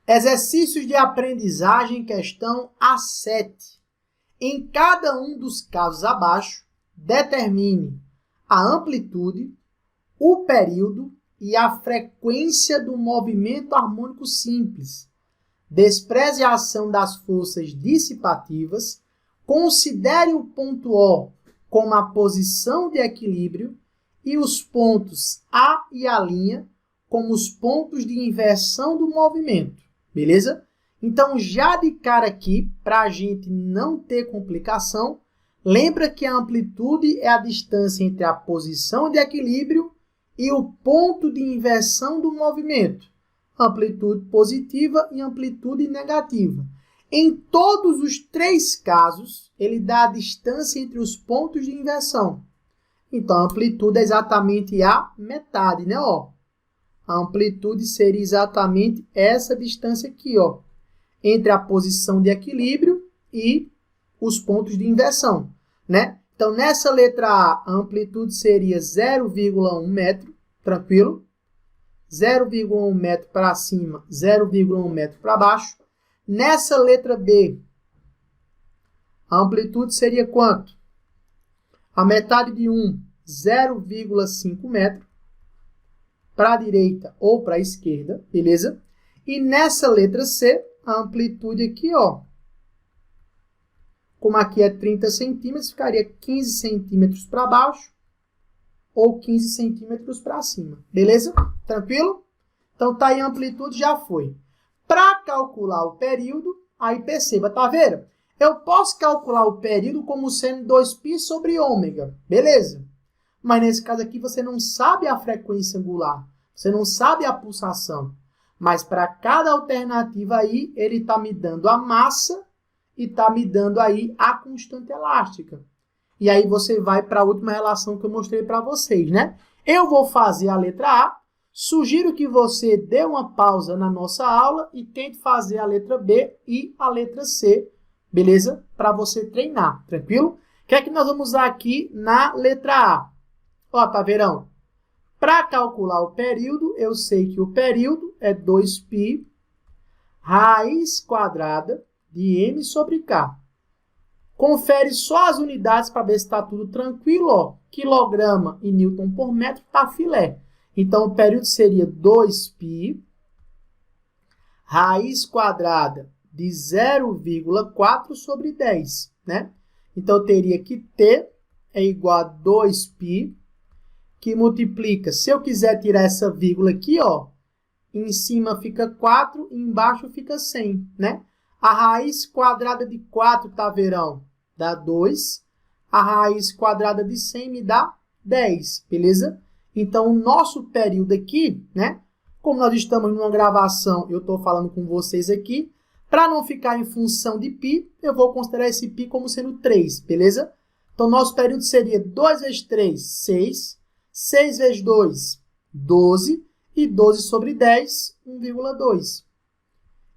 Exercícios de aprendizagem, questão A7. Em cada um dos casos abaixo, determine a amplitude, o período e a frequência do movimento harmônico simples. Despreze a ação das forças dissipativas, considere o ponto O como a posição de equilíbrio e os pontos A e A' como os pontos de inversão do movimento. Beleza? Então, já de cara aqui, para a gente não ter complicação, lembra que a amplitude é a distância entre a posição de equilíbrio e o ponto de inversão do movimento. Amplitude positiva e amplitude negativa. Em todos os três casos, ele dá a distância entre os pontos de inversão. Então, a amplitude é exatamente a metade, né? Ó, a amplitude seria exatamente essa distância aqui, ó, entre a posição de equilíbrio e os pontos de inversão, né? Então, nessa letra A, a amplitude seria 0,1 metro, tranquilo? 0,1 metro para cima, 0,1 metro para baixo. Nessa letra B, a amplitude seria quanto? A metade de 1, 0,5 metro. Para a direita ou para a esquerda, beleza? E nessa letra C, a amplitude aqui, ó, como aqui é 30 centímetros, ficaria 15 centímetros para baixo ou 15 centímetros para cima, beleza? Tranquilo? Então, tá aí a amplitude, já foi. Para calcular o período, aí perceba, tá vendo? Eu posso calcular o período como sendo 2π sobre ômega, beleza? Mas nesse caso aqui você não sabe a frequência angular, você não sabe a pulsação. Mas para cada alternativa aí, ele está me dando a massa e está me dando aí a constante elástica. E aí você vai para a última relação que eu mostrei para vocês, né? Eu vou fazer a letra A, sugiro que você dê uma pausa na nossa aula e tente fazer a letra B e a letra C, beleza? Para você treinar, tranquilo? O que é que nós vamos usar aqui na letra A? Ó, tá verão? Para calcular o período, eu sei que o período é 2π raiz quadrada de m sobre k. Confere só as unidades para ver se está tudo tranquilo. Ó. Quilograma e newton por metro está filé. Então, o período seria 2π raiz quadrada de 0,4 sobre 10. Né? Então, eu teria que T é igual a 2π, que multiplica, se eu quiser tirar essa vírgula aqui, ó, em cima fica 4 e embaixo fica 100, né? A raiz quadrada de 4, tá, verão? Dá 2. A raiz quadrada de 100 me dá 10, beleza? Então, o nosso período aqui, né? Como nós estamos numa gravação, eu estou falando com vocês aqui, para não ficar em função de π, eu vou considerar esse π como sendo 3, beleza? Então, nosso período seria 2 vezes 3, 6. 6 vezes 2, 12. E 12 sobre 10, 1,2.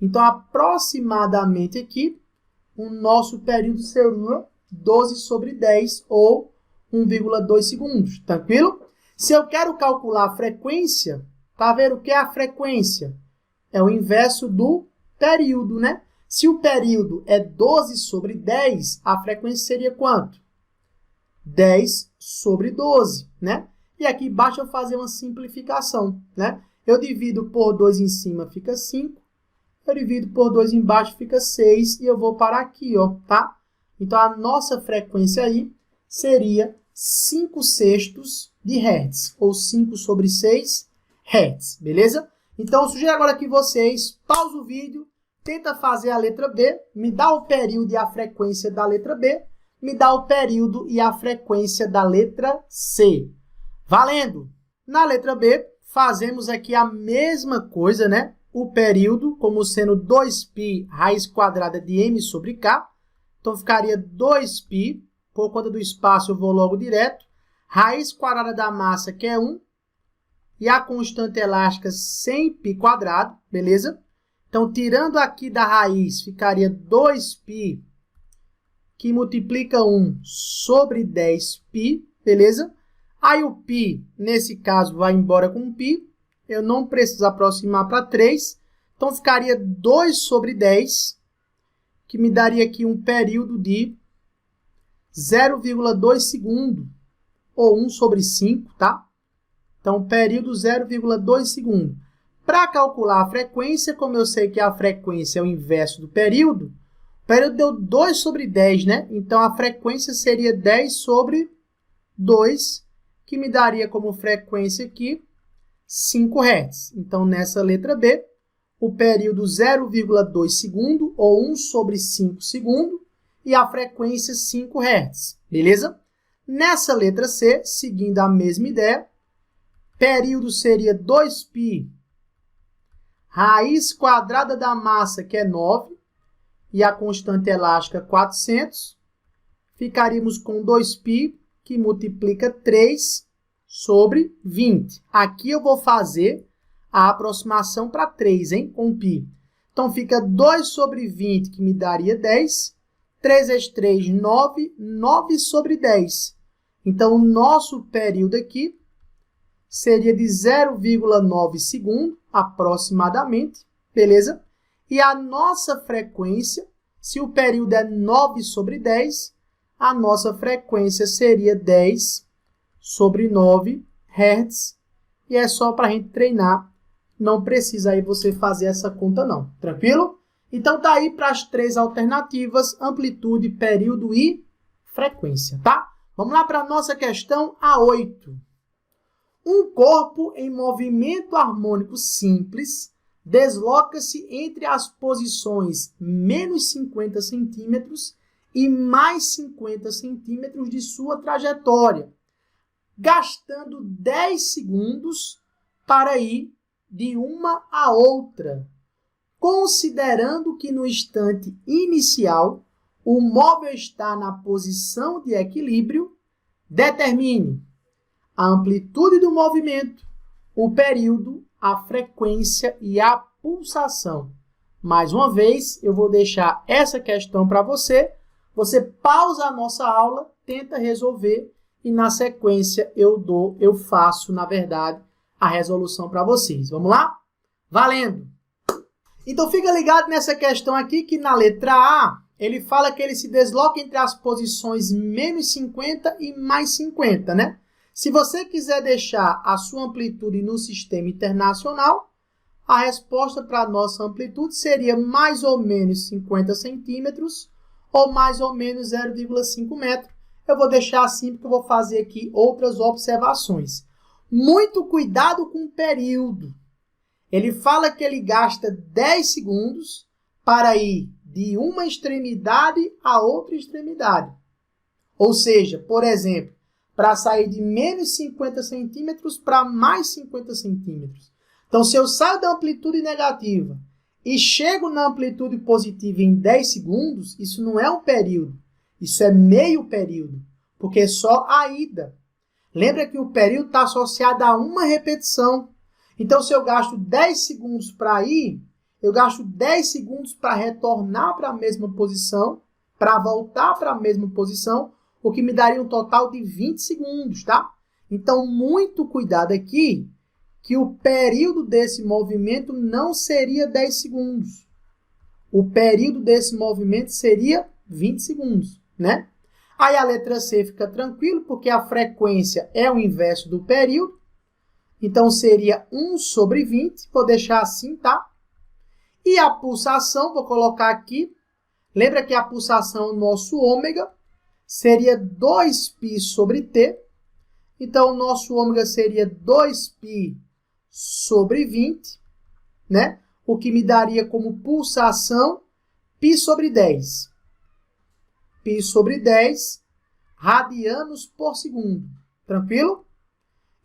Então, aproximadamente aqui, o nosso período seria 12 sobre 10, ou 1,2 segundos. Tranquilo? Se eu quero calcular a frequência, tá vendo o que é a frequência? É o inverso do período, né? Se o período é 12 sobre 10, a frequência seria quanto? 10 sobre 12, né? E aqui basta eu fazer uma simplificação, né? Eu divido por 2 em cima, fica 5. Eu divido por 2 embaixo, fica 6. E eu vou parar aqui, ó, tá? Então, a nossa frequência aí seria 5/6 de Hz, ou 5 sobre 6 Hz, beleza? Então, eu sugiro agora que vocês pausem o vídeo, tenta fazer a letra B, me dá o período e a frequência da letra B, me dá o período e a frequência da letra C. Valendo! Na letra B, fazemos aqui a mesma coisa, né? O período, como sendo 2π raiz quadrada de m sobre k. Então, ficaria 2π, por conta do espaço eu vou logo direto. Raiz quadrada da massa, que é 1. E a constante elástica, 100π quadrado, beleza? Então, tirando aqui da raiz, ficaria 2π, que multiplica 1 sobre 10π, beleza? Aí o π, nesse caso, vai embora com π. Eu não preciso aproximar para 3. Então, ficaria 2 sobre 10, que me daria aqui um período de 0,2 segundo, ou 1 sobre 5, tá? Então, período 0,2 segundo. Para calcular a frequência, como eu sei que a frequência é o inverso do período, o período deu 2 sobre 10, né? Então, a frequência seria 10 sobre 2, que me daria como frequência aqui 5 Hz. Então, nessa letra B, o período 0,2 segundo, ou 1 sobre 5 segundo, e a frequência 5 Hz. Beleza? Nessa letra C, seguindo a mesma ideia, período seria 2π raiz quadrada da massa, que é 9, e a constante elástica 400. Ficaríamos com 2π, que multiplica 3 sobre 20. Aqui eu vou fazer a aproximação para 3, hein, com π. Então, fica 2 sobre 20, que me daria 10. 3 vezes 3, 9. 9 sobre 10. Então, o nosso período aqui seria de 0,9 segundo, aproximadamente, beleza? E a nossa frequência, se o período é 9 sobre 10, a nossa frequência seria 10 sobre 9 Hz. E é só para a gente treinar, não precisa aí você fazer essa conta não, tranquilo? Então, tá aí para as 3 alternativas, amplitude, período e frequência, tá? Vamos lá para a nossa questão A8. Um corpo em movimento harmônico simples desloca-se entre as posições menos 50 centímetros e mais 50 centímetros de sua trajetória, gastando 10 segundos para ir de uma a outra, considerando que no instante inicial o móvel está na posição de equilíbrio, determine a amplitude do movimento, o período, a frequência e a pulsação. Mais uma vez, eu vou deixar essa questão para você. Você pausa a nossa aula, tenta resolver e na sequência eu faço, na verdade, a resolução para vocês. Vamos lá? Valendo! Então, fica ligado nessa questão aqui que na letra A, ele fala que ele se desloca entre as posições menos 50 e mais 50, né? Se você quiser deixar a sua amplitude no sistema internacional, a resposta para a nossa amplitude seria mais ou menos 50 centímetros ou mais ou menos 0,5 metro. Eu vou deixar assim porque eu vou fazer aqui outras observações. Muito cuidado com o período. Ele fala que ele gasta 10 segundos para ir de uma extremidade a outra extremidade. Ou seja, por exemplo, para sair de menos 50 centímetros para mais 50 centímetros. Então, se eu saio da amplitude negativa e chego na amplitude positiva em 10 segundos, isso não é um período, isso é meio período, porque é só a ida. Lembra que o período está associado a uma repetição. Então, se eu gasto 10 segundos para ir, eu gasto 10 segundos para retornar para a mesma posição, para voltar para a mesma posição, o que me daria um total de 20 segundos, tá? Então, muito cuidado aqui, que o período desse movimento não seria 10 segundos. O período desse movimento seria 20 segundos, né? Aí a letra C fica tranquilo, porque a frequência é o inverso do período. Então, seria 1 sobre 20. Vou deixar assim, tá? E a pulsação, vou colocar aqui. Lembra que a pulsação é o nosso ômega. Seria 2π sobre t. Então, o nosso ômega seria 2π sobre 20, né? O que me daria como pulsação π sobre 10. Π sobre 10 radianos por segundo. Tranquilo?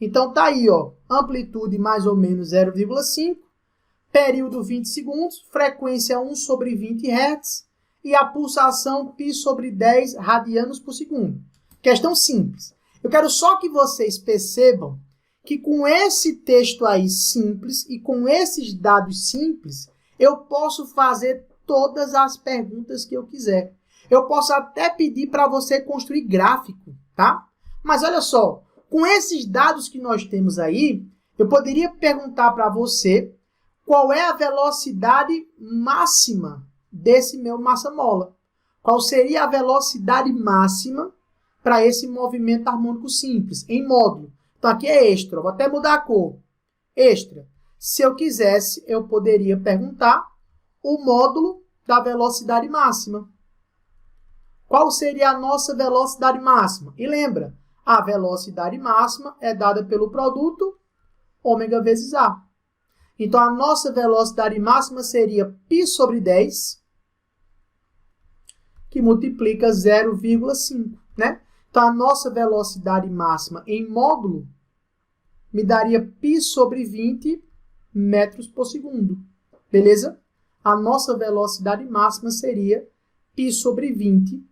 Então, tá aí, ó. Amplitude mais ou menos 0,5. Período 20 segundos. Frequência 1 sobre 20 Hz. E a pulsação π sobre 10 radianos por segundo. Questão simples. Eu quero só que vocês percebam que com esse texto aí simples e com esses dados simples, eu posso fazer todas as perguntas que eu quiser. Eu posso até pedir para você construir gráfico, tá? Mas olha só, com esses dados que nós temos aí, eu poderia perguntar para você qual é a velocidade máxima desse meu massa-mola? Qual seria a velocidade máxima para esse movimento harmônico simples, em módulo? Então, aqui é extra. Vou até mudar a cor. Extra. Se eu quisesse, eu poderia perguntar o módulo da velocidade máxima. Qual seria a nossa velocidade máxima? E lembra, a velocidade máxima é dada pelo produto ômega vezes A. Então, a nossa velocidade máxima seria π sobre 10, que multiplica 0,5, né? Então, a nossa velocidade máxima em módulo me daria π sobre 20 metros por segundo. Beleza? A nossa velocidade máxima seria π sobre 20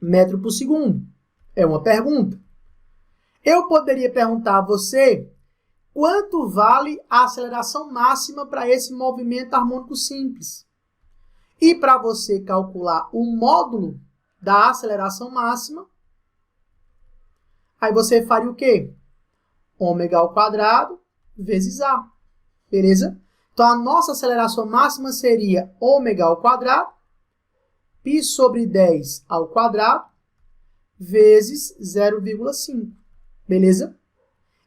metros por segundo. É uma pergunta. Eu poderia perguntar a você quanto vale a aceleração máxima para esse movimento harmônico simples. E para você calcular o módulo da aceleração máxima, aí você faria o quê? Ômega ao quadrado vezes A. Beleza? Então, a nossa aceleração máxima seria ômega ao quadrado, π sobre 10 ao quadrado, vezes 0,5. Beleza?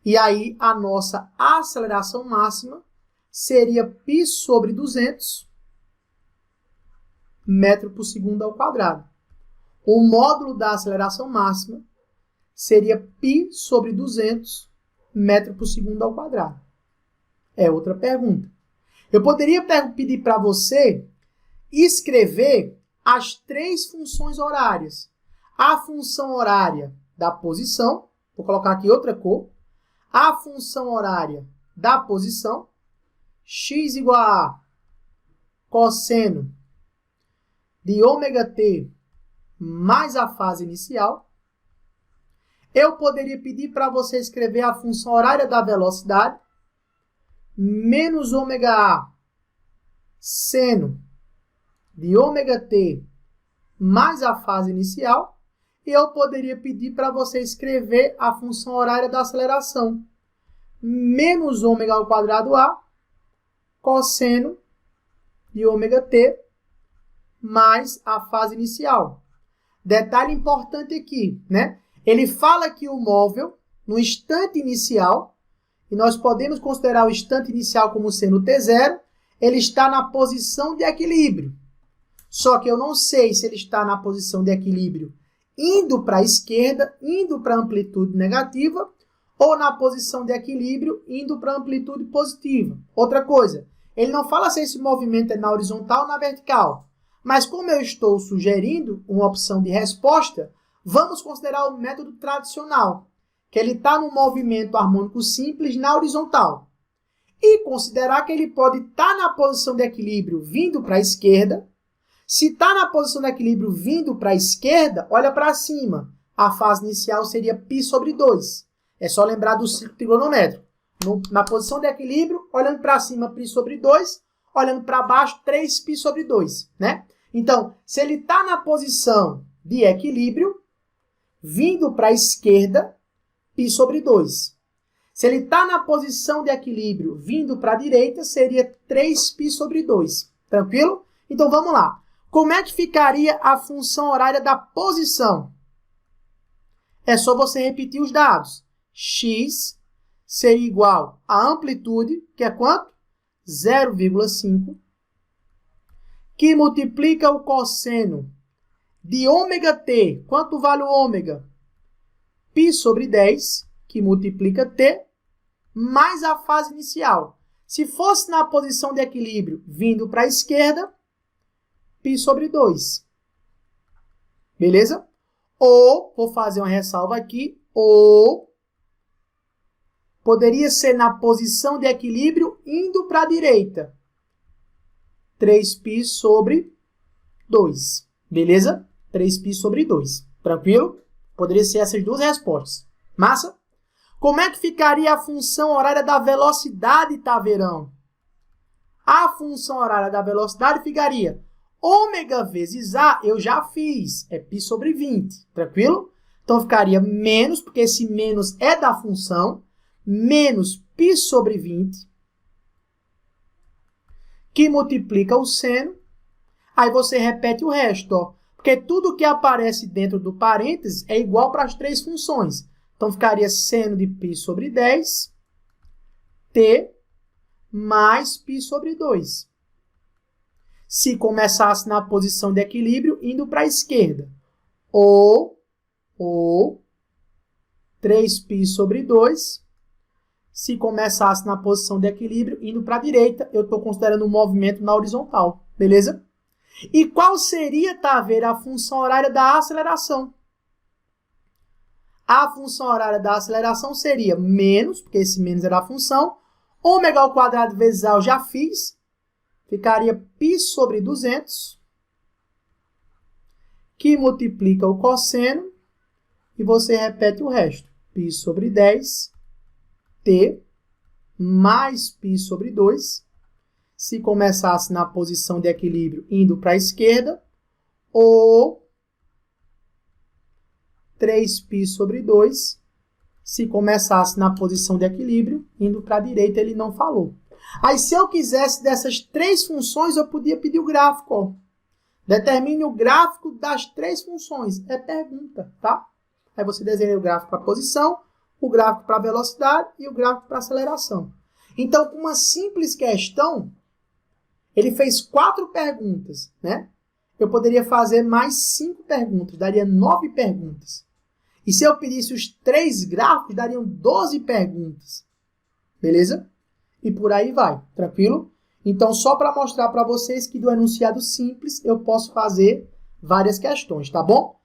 E aí, a nossa aceleração máxima seria π sobre 200 metros por segundo ao quadrado. O módulo da aceleração máxima seria π sobre 200 metros por segundo ao quadrado. É outra pergunta. Eu poderia pedir para você escrever as 3 funções horárias. A função horária da posição, vou colocar aqui outra cor. A função horária da posição, x igual a cosseno de ômega t mais a fase inicial. Eu poderia pedir para você escrever a função horária da velocidade, menos ômega a seno de ômega t mais a fase inicial. E eu poderia pedir para você escrever a função horária da aceleração, menos ômega ao quadrado a cosseno de ômega t mais a fase inicial. Detalhe importante aqui, né? Ele fala que o móvel, no instante inicial, e nós podemos considerar o instante inicial como sendo t0, ele está na posição de equilíbrio. Só que eu não sei se ele está na posição de equilíbrio indo para a esquerda, indo para a amplitude negativa, ou na posição de equilíbrio indo para a amplitude positiva. Outra coisa, ele não fala se esse movimento é na horizontal ou na vertical. Mas como eu estou sugerindo uma opção de resposta, vamos considerar o método tradicional, que ele está no movimento harmônico simples na horizontal. E considerar que ele pode estar na posição de equilíbrio vindo para a esquerda. Se está na posição de equilíbrio vindo para a esquerda, olha para cima. A fase inicial seria π sobre 2. É só lembrar do ciclo trigonométrico. Na posição de equilíbrio, olhando para cima, π sobre 2. Olhando para baixo, 3π sobre 2. Né? Então, se ele está na posição de equilíbrio, vindo para a esquerda, π sobre 2. Se ele está na posição de equilíbrio vindo para a direita, seria 3π sobre 2. Tranquilo? Então, vamos lá. Como é que ficaria a função horária da posição? É só você repetir os dados. X seria igual à amplitude, que é quanto? 0,5, que multiplica o cosseno de ômega t. Quanto vale o ômega? π sobre 10, que multiplica t, mais a fase inicial. Se fosse na posição de equilíbrio vindo para a esquerda, π sobre 2. Beleza? Ou, vou fazer uma ressalva aqui, ou poderia ser na posição de equilíbrio indo para a direita. 3π sobre 2. Beleza? 3π sobre 2. Tranquilo? Poderia ser essas duas respostas. Massa? Como é que ficaria a função horária da velocidade, Taverão? A função horária da velocidade ficaria ômega vezes A, eu já fiz, é π sobre 20, tranquilo? Então, ficaria menos, porque esse menos é da função, menos π sobre 20, que multiplica o seno. Aí você repete o resto, ó. Porque tudo que aparece dentro do parênteses é igual para as três funções. Então, ficaria seno de π sobre 10, t mais π sobre 2. Se começasse na posição de equilíbrio, indo para a esquerda. Ou 3π sobre 2. Se começasse na posição de equilíbrio, indo para a direita, eu estou considerando um movimento na horizontal. Beleza? E qual seria, Taveira, a função horária da aceleração? A função horária da aceleração seria menos, porque esse menos era a função, ômega ao quadrado vezes A eu já fiz, ficaria π sobre 200, que multiplica o cosseno, e você repete o resto. π sobre 10, t, mais π sobre 2, se começasse na posição de equilíbrio indo para a esquerda, ou 3π sobre 2, se começasse na posição de equilíbrio, indo para a direita, ele não falou. Aí, se eu quisesse dessas três funções, eu podia pedir o gráfico. Ó. Determine o gráfico das três funções. É pergunta, tá? Aí você desenha o gráfico para a posição, o gráfico para a velocidade e o gráfico para a aceleração. Então, com uma simples questão, ele fez 4 perguntas, né? Eu poderia fazer mais 5 perguntas, daria 9 perguntas. E se eu pedisse os 3 gráficos, dariam 12 perguntas. Beleza? E por aí vai, tranquilo? Então, só para mostrar para vocês que do enunciado simples eu posso fazer várias questões, tá bom?